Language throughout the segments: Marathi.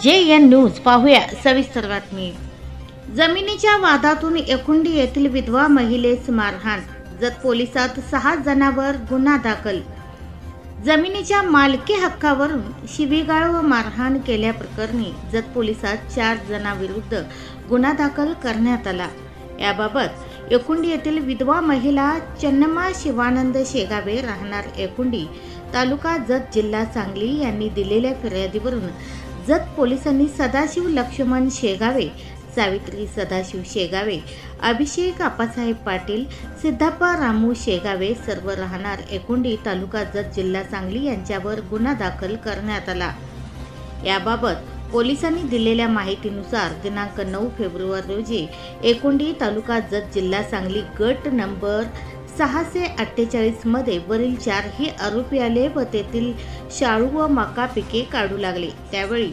JN न्यूज पाहूया सविस्तर बातमी। जमिनीच्या वादातून एकुंडी येथील विधवा महिलेस मारहाण, जत पोलिसात 6 जणांवर गुन्हा दाखल। जमिनीच्या मालकी हक्कावरून शिवीगाळ व मारहाण केल्याप्रकरणी जत पोलिसात 4 जणांविरुद्ध गुन्हा दाखल करण्यात आला। याबाबत एकुंडी येथील विधवा महिला चन्नमा शिवानंद शेगावे राहणार एकुंडी, तालुका जत, जिल्हा सांगली यांनी दिलेल्या फिर्यादीवरून जत पोलिसांनी सदाशिव लक्ष्मण शेगावे, सावित्री सदाशिव शेगावे, अभिषेक आप्पासाहेब पाटील, सिद्धप्पा रामू शेगावे सर्व राहणार एकुंडी, तालुका जत, जिल्हा सांगली यांच्यावर गुन्हा दाखल करण्यात आला। याबाबत पोलिसांनी दिलेल्या माहितीनुसार दिनांक 9 फेब्रुवारी रोजी एकुंडी, तालुका जत, जिल्हा सांगली गट नंबर 648 मध्ये वरील 4 ही आरोपी आले व तेथील शाळू व मका पिके काढू लागले। त्यावेळी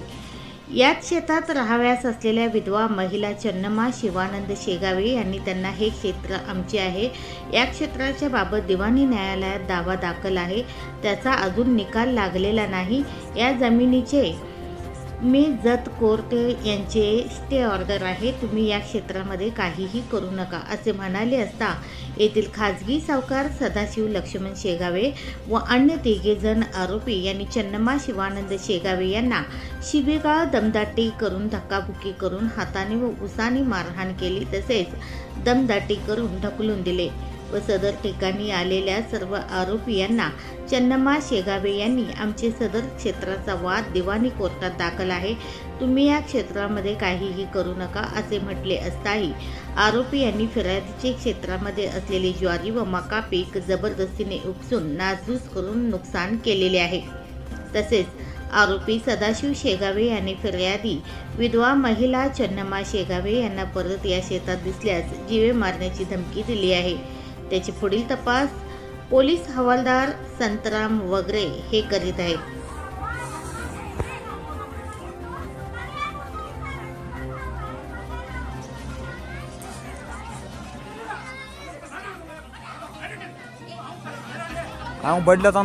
याच शेतात राहाव्यास असलेल्या विधवा महिला चन्नमा शिवानंद शेगावे यांनी त्यांना हे क्षेत्र आमचे आहे, या क्षेत्राच्या बाबत दिवाणी न्यायालयात दावा दाखल आहे, त्याचा अजून निकाल लागलेला नाही, या जमिनीचे मी जत कोर्ट यांचे स्टे ऑर्डर आहे, तुम्ही या क्षेत्रामध्ये काहीही करू नका असे म्हणाले असता येथील खाजगी सावकार सदाशिव लक्ष्मण शेगावे व अन्य 3 जण आरोपी यांनी चन्नमा शिवानंद शेगावे यांना शिवीगाळ, दमदाटी करून धक्काबुक्की करून हाताने व उसाने मारहाण केली, तसेच दमदाटी करून ढकलून दिले व सदर ठिकाणी आलेल्या सर्व आरोपी यांना चन्नमा शेगावे यांनी आमचे सदर क्षेत्राचा वाद दिवाणी कोर्टात दाखल आहे, तुम्ही या क्षेत्रामध्ये काहीही करू नका असे म्हटले असताही आरोपी यांनी फिर्यादीचे क्षेत्रामध्ये असलेली ज्वारी व मका पीक जबरदस्तीने उपसून नासधूस करून नुकसान केलेले आहे। तसेच आरोपी सदाशिव शेगावे यांनी फिर्यादी विधवा महिला चन्नमा शेगावे यांना परत या शेतात दिसल्यास जीवे मारण्याची धमकी दिली आहे। त्याची पुढील तपास पोलीस हवालदार संतराम वगैरे हे करीत आहेत। बदलता